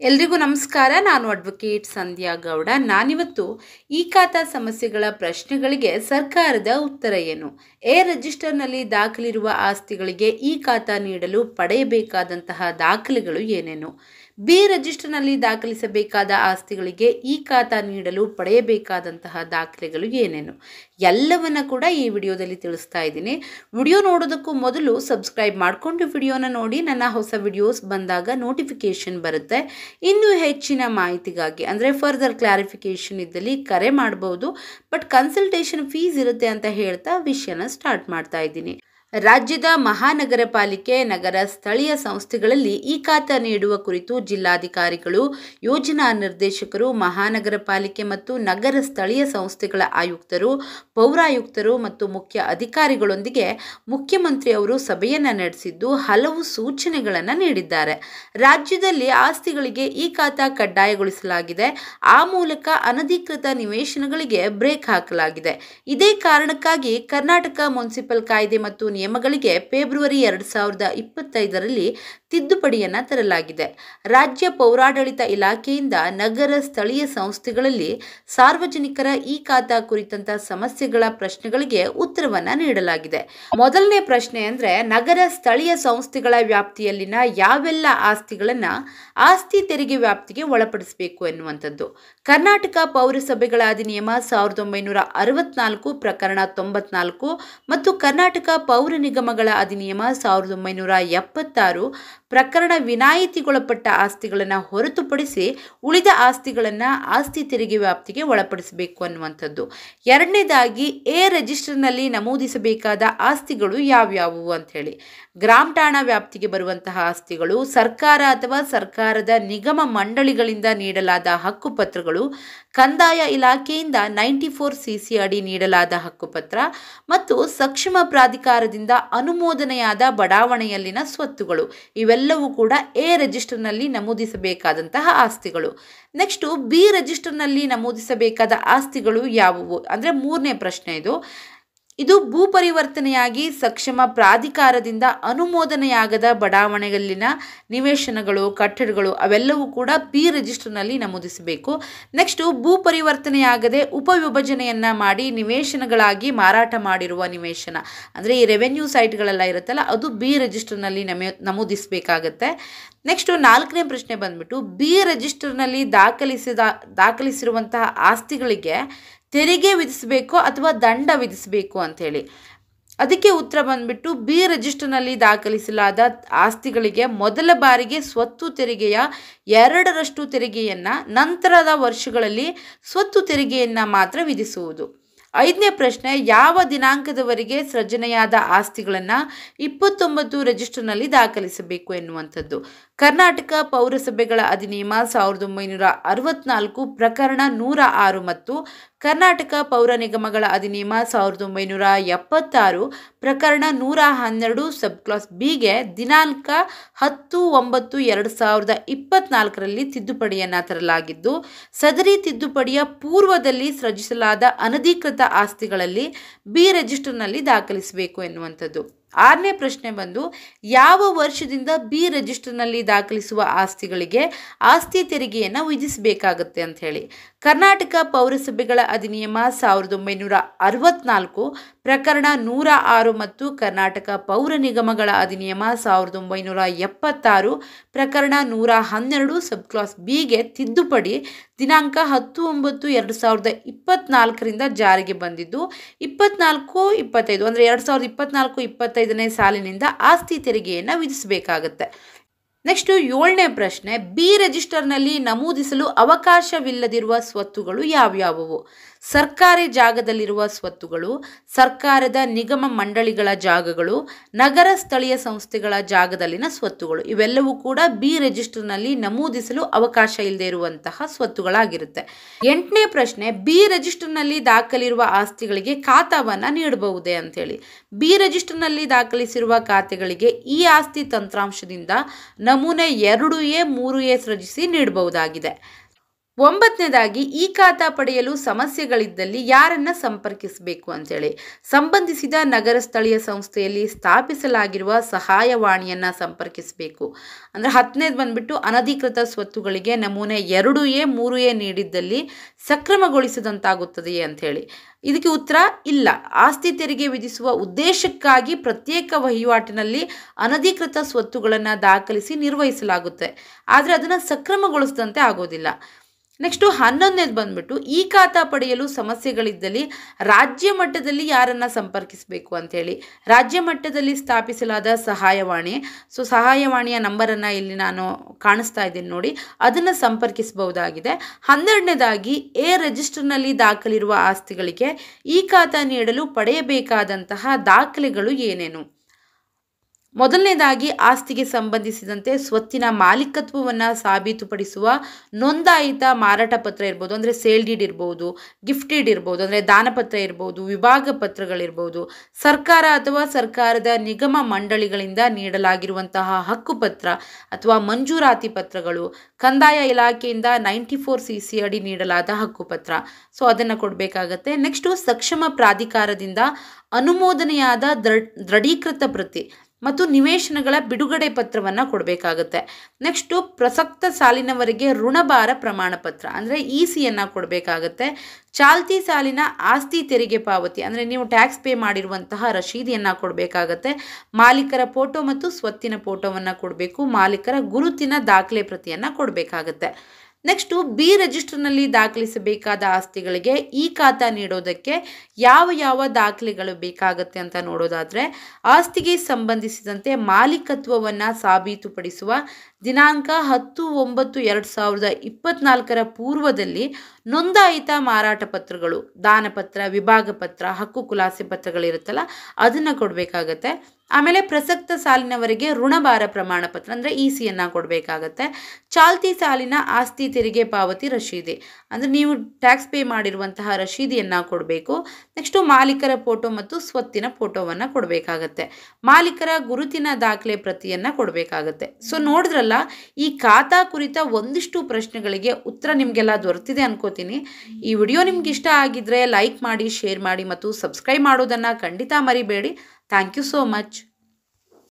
ಎಲ್ರಿಗೂ ನಮಸ್ಕಾರ. ನಾನು ಅಡ್ವೊಕೇಟ್ ಸಂಧ್ಯಾ ಗೌಡ. ನಾನಿವತ್ತು ಈ ಖಾತಾ ಸಮಸ್ಯೆಗಳ ಪ್ರಶ್ನೆಗಳಿಗೆ ಸರ್ಕಾರದ ಉತ್ತರ ಏನು, ಎ ರಿಜಿಸ್ಟರ್ನಲ್ಲಿ ದಾಖಲಿರುವ ಆಸ್ತಿಗಳಿಗೆ ಈ ಖಾತಾ ನೀಡಲು ಪಡೆಯಬೇಕಾದಂತಹ ದಾಖಲೆಗಳು ಏನೇನು, ಬಿ ರಿಜಿಸ್ಟರ್ನಲ್ಲಿ ದಾಖಲಿಸಬೇಕಾದ ಆಸ್ತಿಗಳಿಗೆ ಈ ಖಾತಾ ನೀಡಲು ಪಡೆಯಬೇಕಾದಂತಹ ದಾಖಲೆಗಳು ಏನೇನು ಎಲ್ಲವನ್ನ ಕೂಡ ಈ ವಿಡಿಯೋದಲ್ಲಿ ತಿಳಿಸ್ತಾ ಇದ್ದೀನಿ. ವಿಡಿಯೋ ನೋಡೋದಕ್ಕೂ ಮೊದಲು ಸಬ್ಸ್ಕ್ರೈಬ್ ಮಾಡಿಕೊಂಡು ವಿಡಿಯೋನ ನೋಡಿ. ನನ್ನ ಹೊಸ ವಿಡಿಯೋಸ್ ಬಂದಾಗ ನೋಟಿಫಿಕೇಶನ್ ಬರುತ್ತೆ. ಇನ್ನೂ ಹೆಚ್ಚಿನ ಮಾಹಿತಿಗಾಗಿ ಅಂದರೆ ಫರ್ದರ್ ಕ್ಲಾರಿಫಿಕೇಶನ್ ಇದ್ದಲ್ಲಿ ಕರೆ ಮಾಡಬಹುದು. ಬಟ್ ಕನ್ಸಲ್ಟೇಷನ್ ಫೀಸ್ ಇರುತ್ತೆ ಅಂತ ಹೇಳ್ತಾ ವಿಷಯನ ಸ್ಟಾರ್ಟ್ ಮಾಡ್ತಾ ಇದ್ದೀನಿ. ರಾಜ್ಯದ ಮಹಾನಗರ ಪಾಲಿಕೆ, ನಗರ ಸ್ಥಳೀಯ ಸಂಸ್ಥೆಗಳಲ್ಲಿ ಈ ಖಾತಾ ನೀಡುವ ಕುರಿತು ಜಿಲ್ಲಾಧಿಕಾರಿಗಳು, ಯೋಜನಾ ನಿರ್ದೇಶಕರು, ಮಹಾನಗರ ಪಾಲಿಕೆ ಮತ್ತು ನಗರ ಸ್ಥಳೀಯ ಸಂಸ್ಥೆಗಳ ಆಯುಕ್ತರು, ಪೌರಾಯುಕ್ತರು ಮತ್ತು ಮುಖ್ಯ ಅಧಿಕಾರಿಗಳೊಂದಿಗೆ ಮುಖ್ಯಮಂತ್ರಿ ಅವರು ಸಭೆಯನ್ನು ನಡೆಸಿದ್ದು ಹಲವು ಸೂಚನೆಗಳನ್ನು ನೀಡಿದ್ದಾರೆ. ರಾಜ್ಯದಲ್ಲಿ ಆಸ್ತಿಗಳಿಗೆ ಈ ಖಾತಾ ಕಡ್ಡಾಯಗೊಳಿಸಲಾಗಿದೆ. ಆ ಮೂಲಕ ಅನಧಿಕೃತ ನಿವೇಶನಗಳಿಗೆ ಬ್ರೇಕ್ ಹಾಕಲಾಗಿದೆ. ಇದೇ ಕಾರಣಕ್ಕಾಗಿ ಕರ್ನಾಟಕ ಮುನ್ಸಿಪಲ್ ಕಾಯ್ದೆ ಮತ್ತು ನಿಯಮಗಳಿಗೆ ಫೆಬ್ರವರಿ 2025ರಲ್ಲಿ ತಿದ್ದುಪಡಿಯನ್ನು ತರಲಾಗಿದೆ. ರಾಜ್ಯ ಪೌರಾಡಳಿತ ಇಲಾಖೆಯಿಂದ ನಗರ ಸ್ಥಳೀಯ ಸಂಸ್ಥೆಗಳಲ್ಲಿ ಸಾರ್ವಜನಿಕರ ಈ ಖಾತಾ ಕುರಿತಂತ ಸಮಸ್ಯೆಗಳ ಪ್ರಶ್ನೆಗಳಿಗೆ ಉತ್ತರವನ್ನು ನೀಡಲಾಗಿದೆ. ಮೊದಲನೇ ಪ್ರಶ್ನೆ ಅಂದ್ರೆ, ನಗರ ಸ್ಥಳೀಯ ಸಂಸ್ಥೆಗಳ ವ್ಯಾಪ್ತಿಯಲ್ಲಿನ ಯಾವೆಲ್ಲ ಆಸ್ತಿಗಳನ್ನ ಆಸ್ತಿ ತೆರಿಗೆ ವ್ಯಾಪ್ತಿಗೆ ಒಳಪಡಿಸಬೇಕು ಎನ್ನುವಂಥದ್ದು. ಕರ್ನಾಟಕ ಪೌರಸಭೆಗಳ ಅಧಿನಿಯಮ 1964 ಪ್ರಕರಣ 94 ಮತ್ತು ಕರ್ನಾಟಕ ಪೌರ ನಿಗಮಗಳ ಅಧಿನಿಯಮ 1976 ಪ್ರಕರಣ ವಿನಾಯಿತಿಗೊಳಪಟ್ಟ ಆಸ್ತಿಗಳನ್ನು ಹೊರತುಪಡಿಸಿ ಉಳಿದ ಆಸ್ತಿಗಳನ್ನು ಆಸ್ತಿ ತೆರಿಗೆ ವ್ಯಾಪ್ತಿಗೆ ಒಳಪಡಿಸಬೇಕು ಅನ್ನುವಂಥದ್ದು. ಎರಡನೇದಾಗಿ, ಎ ರಿಜಿಸ್ಟರ್ನಲ್ಲಿ ನಮೂದಿಸಬೇಕಾದ ಆಸ್ತಿಗಳು ಯಾವ್ಯಾವು ಅಂತ ಹೇಳಿ. ಗ್ರಾಮ ಠಾಣಾ ವ್ಯಾಪ್ತಿಗೆ ಬರುವಂತಹ ಆಸ್ತಿಗಳು, ಸರ್ಕಾರ ಅಥವಾ ಸರ್ಕಾರದ ನಿಗಮ ಮಂಡಳಿಗಳಿಂದ ನೀಡಲಾದ ಹಕ್ಕುಪತ್ರಗಳು, ಕಂದಾಯ ಇಲಾಖೆಯಿಂದ 94CC ಅಡಿ ನೀಡಲಾದ ಹಕ್ಕುಪತ್ರ ಮತ್ತು ಸಕ್ಷಮ ಪ್ರಾಧಿಕಾರದಿಂದ ಅನುಮೋದನೆಯಾದ ಬಡಾವಣೆಯಲ್ಲಿನ ಸ್ವತ್ತುಗಳು ಇವೆಲ್ಲವೂ ಕೂಡ ಎ ರಿಜಿಸ್ಟರ್ನಲ್ಲಿ ನಮೂದಿಸಬೇಕಾದಂತಹ ಆಸ್ತಿಗಳು. ನೆಕ್ಸ್ಟು ಬಿ ರಿಜಿಸ್ಟರ್ನಲ್ಲಿ ನಮೂದಿಸಬೇಕಾದ ಆಸ್ತಿಗಳು ಯಾವುವು ಅಂದರೆ ಮೂರನೇ ಪ್ರಶ್ನೆ ಇದು ಭೂ ಪರಿವರ್ತನೆಯಾಗಿ ಸಕ್ಷಮ ಪ್ರಾಧಿಕಾರದಿಂದ ಅನುಮೋದನೆಯಾಗದ ಬಡಾವಣೆಯಲ್ಲಿನ ನಿವೇಶನಗಳು, ಕಟ್ಟಡಗಳು ಅವೆಲ್ಲವೂ ಕೂಡ ಬಿ ರಿಜಿಸ್ಟರ್ನಲ್ಲಿ ನಮೂದಿಸಬೇಕು. ನೆಕ್ಸ್ಟು ಭೂ ಪರಿವರ್ತನೆಯಾಗದೆ ಉಪವಿಭಜನೆಯನ್ನ ಮಾಡಿ ನಿವೇಶನಗಳಾಗಿ ಮಾರಾಟ ಮಾಡಿರುವ ನಿವೇಶನ ಅಂದರೆ ಈ ರೆವೆನ್ಯೂ ಸೈಟ್ಗಳೆಲ್ಲ ಇರುತ್ತಲ್ಲ, ಅದು ಬಿ ರಿಜಿಸ್ಟರ್ನಲ್ಲಿ ನಮೂದಿಸಬೇಕಾಗತ್ತೆ. ನೆಕ್ಸ್ಟು ನಾಲ್ಕನೇ ಪ್ರಶ್ನೆ ಬಂದ್ಬಿಟ್ಟು, ಬಿ ರಿಜಿಸ್ಟರ್ನಲ್ಲಿ ದಾಖಲಿಸಿರುವಂತಹ ಆಸ್ತಿಗಳಿಗೆ ತೆರಿಗೆ ವಿಧಿಸಬೇಕು ಅಥವಾ ದಂಡ ವಿಧಿಸಬೇಕು ಅಂಥೇಳಿ. ಅದಕ್ಕೆ ಉತ್ತರ ಬಂದ್ಬಿಟ್ಟು, ಬಿ ರಿಜಿಸ್ಟರ್ನಲ್ಲಿ ದಾಖಲಿಸಲಾದ ಆಸ್ತಿಗಳಿಗೆ ಮೊದಲ ಬಾರಿಗೆ ಸ್ವತ್ತು ತೆರಿಗೆಯ 2% ತೆರಿಗೆಯನ್ನು, ನಂತರದ ವರ್ಷಗಳಲ್ಲಿ ಸ್ವತ್ತು ತೆರಿಗೆಯನ್ನು ಮಾತ್ರ ವಿಧಿಸುವುದು. ಐದನೇ ಪ್ರಶ್ನೆ, ಯಾವ ದಿನಾಂಕದವರೆಗೆ ಸೃಜನೆಯಾದ ಆಸ್ತಿಗಳನ್ನು 29 ರಿಜಿಸ್ಟರ್ನಲ್ಲಿ ದಾಖಲಿಸಬೇಕು ಎನ್ನುವಂಥದ್ದು. ಕರ್ನಾಟಕ ಪೌರಸಭೆಗಳ ಅಧಿನಿಯಮ 1964 ಪ್ರಕರಣ 106 ಮತ್ತು ಕರ್ನಾಟಕ ಪೌರ ನಿಗಮಗಳ ಅಧಿನಿಯಮ 1976 ಪ್ರಕರಣ 112 ಸಬ್ ಕ್ಲಾಸ್ ಬಿಗೆ ದಿನಾಂಕ 10/9/2024ರಲ್ಲಿ ತಿದ್ದುಪಡಿಯನ್ನು ತರಲಾಗಿದ್ದು, ಸದರಿ ತಿದ್ದುಪಡಿಯ ಪೂರ್ವದಲ್ಲಿ ಸೃಜಿಸಲಾದ ಅನಧಿಕೃತ ಆಸ್ತಿಗಳಲ್ಲಿ ಬಿ ರಿಜಿಸ್ಟರ್ನಲ್ಲಿ ದಾಖಲಿಸಬೇಕು ಎನ್ನುವಂಥದ್ದು. ಆರನೇ ಪ್ರಶ್ನೆ ಬಂದು, ಯಾವ ವರ್ಷದಿಂದ ಬಿ ರಿಜಿಸ್ಟರ್ನಲ್ಲಿ ದಾಖಲಿಸುವ ಆಸ್ತಿಗಳಿಗೆ ಆಸ್ತಿ ತೆರಿಗೆಯನ್ನು ವಿಧಿಸಬೇಕಾಗುತ್ತೆ ಅಂತ ಹೇಳಿ. ಕರ್ನಾಟಕ ಪೌರಸಭೆಗಳ ಅಧಿನಿಯಮ 1964 ಪ್ರಕರಣ 106 ಮತ್ತು ಕರ್ನಾಟಕ ಪೌರ ನಿಗಮಗಳ ಅಧಿನಿಯಮ 1976 ಪ್ರಕರಣ 112 ಸಬ್ ಕ್ಲಾಸ್ ಬಿಗೆ ತಿದ್ದುಪಡಿ ದಿನಾಂಕ 10/9/2024ರಿಂದ ಜಾರಿಗೆ ಬಂದಿದ್ದು, 24-25 ಅಂದರೆ 2024-25ನೇ ಸಾಲಿನಿಂದ ಆಸ್ತಿ ತೆರಿಗೆಯನ್ನು ವಿಧಿಸಬೇಕಾಗತ್ತೆ. ನೆಕ್ಸ್ಟು ಏಳನೇ ಪ್ರಶ್ನೆ, ಬಿ ರಿಜಿಸ್ಟರ್ನಲ್ಲಿ ನಮೂದಿಸಲು ಅವಕಾಶವಿಲ್ಲದಿರುವ ಸ್ವತ್ತುಗಳು ಯಾವ್ಯಾವುವು. ಸರ್ಕಾರಿ ಜಾಗದಲ್ಲಿರುವ ಸ್ವತ್ತುಗಳು, ಸರ್ಕಾರದ ನಿಗಮ ಮಂಡಳಿಗಳ ಜಾಗಗಳು, ನಗರ ಸ್ಥಳೀಯ ಸಂಸ್ಥೆಗಳ ಜಾಗದಲ್ಲಿನ ಸ್ವತ್ತುಗಳು ಇವೆಲ್ಲವೂ ಕೂಡ ಬಿ ರಿಜಿಸ್ಟರ್ನಲ್ಲಿ ನಮೂದಿಸಲು ಅವಕಾಶ ಇಲ್ಲದೆ ಇರುವಂತಹ ಸ್ವತ್ತುಗಳಾಗಿರುತ್ತೆ. ಎಂಟನೇ ಪ್ರಶ್ನೆ, ಬಿ ರಿಜಿಸ್ಟರ್ನಲ್ಲಿ ದಾಖಲಿರುವ ಆಸ್ತಿಗಳಿಗೆ ಖಾತಾವನ್ನು ನೀಡಬಹುದೇ ಅಂತೇಳಿ. ಬಿ ರಿಜಿಸ್ಟರ್ನಲ್ಲಿ ದಾಖಲಿಸಿರುವ ಖಾತೆಗಳಿಗೆ ಈ ಆಸ್ತಿ ತಂತ್ರಾಂಶದಿಂದ ನಮೂನೆ 2A 3A ಸೃಜಿಸಿ ನೀಡಬಹುದಾಗಿದೆ. ಒಂಬತ್ತನೇದಾಗಿ ಈ ಖಾತಾ ಪಡೆಯಲು ಸಮಸ್ಯೆಗಳಿದ್ದಲ್ಲಿ ಯಾರನ್ನ ಸಂಪರ್ಕಿಸಬೇಕು ಅಂತೇಳಿ ಸಂಬಂಧಿಸಿದ ನಗರ ಸ್ಥಳೀಯ ಸಂಸ್ಥೆಯಲ್ಲಿ ಸ್ಥಾಪಿಸಲಾಗಿರುವ ಸಹಾಯವಾಣಿಯನ್ನ ಸಂಪರ್ಕಿಸಬೇಕು. ಅಂದರೆ 10ನೇದು ಬಂದ್ಬಿಟ್ಟು ಅನಧಿಕೃತ ಸ್ವತ್ತುಗಳಿಗೆ ನಮೂನೆ 2A 3A ನೀಡಿದ್ದಲ್ಲಿ ಸಕ್ರಮಗೊಳಿಸಿದಂತಾಗುತ್ತದೆಯೇ ಅಂಥೇಳಿ. ಇದಕ್ಕೆ ಉತ್ತರ ಇಲ್ಲ. ಆಸ್ತಿ ತೆರಿಗೆ ವಿಧಿಸುವ ಉದ್ದೇಶಕ್ಕಾಗಿ ಪ್ರತ್ಯೇಕ ವಹಿವಾಟಿನಲ್ಲಿ ಅನಧಿಕೃತ ಸ್ವತ್ತುಗಳನ್ನು ದಾಖಲಿಸಿ ನಿರ್ವಹಿಸಲಾಗುತ್ತೆ, ಆದರೆ ಅದನ್ನು ಸಕ್ರಮಗೊಳಿಸಿದಂತೆ ಆಗೋದಿಲ್ಲ. ನೆಕ್ಸ್ಟು 11ನೇದು ಬಂದ್ಬಿಟ್ಟು ಈ ಖಾತಾ ಪಡೆಯಲು ಸಮಸ್ಯೆಗಳಿದ್ದಲ್ಲಿ ರಾಜ್ಯ ಮಟ್ಟದಲ್ಲಿ ಯಾರನ್ನು ಸಂಪರ್ಕಿಸಬೇಕು ಅಂಥೇಳಿ. ರಾಜ್ಯ ಮಟ್ಟದಲ್ಲಿ ಸ್ಥಾಪಿಸಲಾದ ಸಹಾಯವಾಣಿ, ಸಹಾಯವಾಣಿಯ ನಂಬರನ್ನು ಇಲ್ಲಿ ನಾನು ಕಾಣಿಸ್ತಾ ಇದ್ದೀನಿ ನೋಡಿ, ಅದನ್ನು ಸಂಪರ್ಕಿಸಬಹುದಾಗಿದೆ. 12ನೇದಾಗಿ ರಿಜಿಸ್ಟರ್ನಲ್ಲಿ ದಾಖಲಿರುವ ಆಸ್ತಿಗಳಿಗೆ ಈ ಖಾತಾ ನೀಡಲು ಪಡೆಯಬೇಕಾದಂತಹ ದಾಖಲೆಗಳು ಏನೇನು? ಮೊದಲನೇದಾಗಿ ಆಸ್ತಿಗೆ ಸಂಬಂಧಿಸಿದಂತೆ ಸ್ವತ್ತಿನ ಮಾಲೀಕತ್ವವನ್ನು ಸಾಬೀತುಪಡಿಸುವ ನೋಂದಾಯಿತ ಮಾರಾಟ ಪತ್ರ ಇರ್ಬೋದು, ಅಂದರೆ ಸೇಲ್ ಡೀಡ್ ಇರ್ಬೋದು, ಗಿಫ್ಟ್ ಡೀಡ್ ಇರ್ಬೋದು, ಅಂದರೆ ದಾನಪತ್ರ ಇರ್ಬೋದು, ವಿಭಾಗ ಪತ್ರಗಳಿರ್ಬೋದು, ಸರ್ಕಾರ ಅಥವಾ ಸರ್ಕಾರದ ನಿಗಮ ಮಂಡಳಿಗಳಿಂದ ನೀಡಲಾಗಿರುವಂತಹ ಹಕ್ಕುಪತ್ರ ಅಥವಾ ಮಂಜೂರಾತಿ ಪತ್ರಗಳು, ಕಂದಾಯ ಇಲಾಖೆಯಿಂದ 94CC ಅಡಿ ನೀಡಲಾದ ಹಕ್ಕುಪತ್ರ, ಅದನ್ನು ಕೊಡಬೇಕಾಗತ್ತೆ. ನೆಕ್ಸ್ಟು ಸಕ್ಷಮ ಪ್ರಾಧಿಕಾರದಿಂದ ಅನುಮೋದನೆಯಾದ ದೃಢೀಕೃತ ಪ್ರತಿ ಮತ್ತು ನಿವೇಶನಗಳ ಬಿಡುಗಡೆ ಪತ್ರವನ್ನು ಕೊಡಬೇಕಾಗುತ್ತೆ. ನೆಕ್ಸ್ಟು ಪ್ರಸಕ್ತ ಸಾಲಿನವರೆಗೆ ಋಣಭಾರ ಪ್ರಮಾಣ ಪತ್ರ ಅಂದರೆ ECಯನ್ನು ಕೊಡಬೇಕಾಗತ್ತೆ. ಚಾಲ್ತಿ ಸಾಲಿನ ಆಸ್ತಿ ತೆರಿಗೆ ಪಾವತಿ ಅಂದರೆ ನೀವು ಟ್ಯಾಕ್ಸ್ ಪೇ ಮಾಡಿರುವಂತಹ ರಶೀದಿಯನ್ನು ಕೊಡಬೇಕಾಗತ್ತೆ. ಮಾಲೀಕರ ಫೋಟೋ ಮತ್ತು ಸ್ವತ್ತಿನ ಫೋಟೋವನ್ನು ಕೊಡಬೇಕು. ಮಾಲೀಕರ ಗುರುತಿನ ದಾಖಲೆ ಪ್ರತಿಯನ್ನು ಕೊಡಬೇಕಾಗತ್ತೆ. ನೆಕ್ಸ್ಟು ರಿಜಿಸ್ಟರ್ನಲ್ಲಿ ದಾಖಲಿಸಬೇಕಾದ ಆಸ್ತಿಗಳಿಗೆ ಈ ಖಾತಾ ನೀಡೋದಕ್ಕೆ ಯಾವ ದಾಖಲೆಗಳು ಬೇಕಾಗುತ್ತೆ ಅಂತ ನೋಡೋದಾದರೆ, ಆಸ್ತಿಗೆ ಸಂಬಂಧಿಸಿದಂತೆ ಮಾಲೀಕತ್ವವನ್ನು ಸಾಬೀತುಪಡಿಸುವ ದಿನಾಂಕ 10/9/2024 ಪೂರ್ವದಲ್ಲಿ ನೋಂದಾಯಿತ ಮಾರಾಟ ಪತ್ರಗಳು, ದಾನಪತ್ರ, ವಿಭಾಗ ಪತ್ರ, ಹಕ್ಕು ಖುಲಾಸೆ ಪತ್ರಗಳಿರುತ್ತಲ್ಲ ಅದನ್ನು ಕೊಡಬೇಕಾಗತ್ತೆ. ಆಮೇಲೆ ಪ್ರಸಕ್ತ ಸಾಲಿನವರೆಗೆ ಋಣಭಾರ ಪ್ರಮಾಣ ಪತ್ರ ಅಂದರೆ ECಯನ್ನು ಕೊಡಬೇಕಾಗತ್ತೆ. ಚಾಲ್ತಿ ಸಾಲಿನ ಆಸ್ತಿ ತೆರಿಗೆ ಪಾವತಿ ರಶೀದಿ ಅಂದರೆ ನೀವು ಟ್ಯಾಕ್ಸ್ ಪೇ ಮಾಡಿರುವಂತಹ ರಶೀದಿಯನ್ನು ಕೊಡಬೇಕು. ನೆಕ್ಸ್ಟು ಮಾಲೀಕರ ಫೋಟೋ ಮತ್ತು ಸ್ವತ್ತಿನ ಫೋಟೋವನ್ನು ಕೊಡಬೇಕಾಗತ್ತೆ. ಮಾಲೀಕರ ಗುರುತಿನ ದಾಖಲೆ ಪ್ರತಿಯನ್ನು ಕೊಡಬೇಕಾಗತ್ತೆ. ನೋಡಿದ್ರಲ್ಲ, ಈ ಖಾತಾ ಕುರಿತ ಒಂದಿಷ್ಟು ಪ್ರಶ್ನೆಗಳಿಗೆ ಉತ್ತರ ನಿಮಗೆಲ್ಲ ದೊರೆತಿದೆ ಅನ್ಕೋತೀನಿ. ಈ ವಿಡಿಯೋ ನಿಮ್ಗೆ ಇಷ್ಟ ಆಗಿದ್ರೆ ಲೈಕ್ ಮಾಡಿ, ಶೇರ್ ಮಾಡಿ ಮತ್ತು ಸಬ್ಸ್ಕ್ರೈಬ್ ಮಾಡೋದನ್ನು ಖಂಡಿತ ಮರಿಬೇಡಿ. Thank you so much.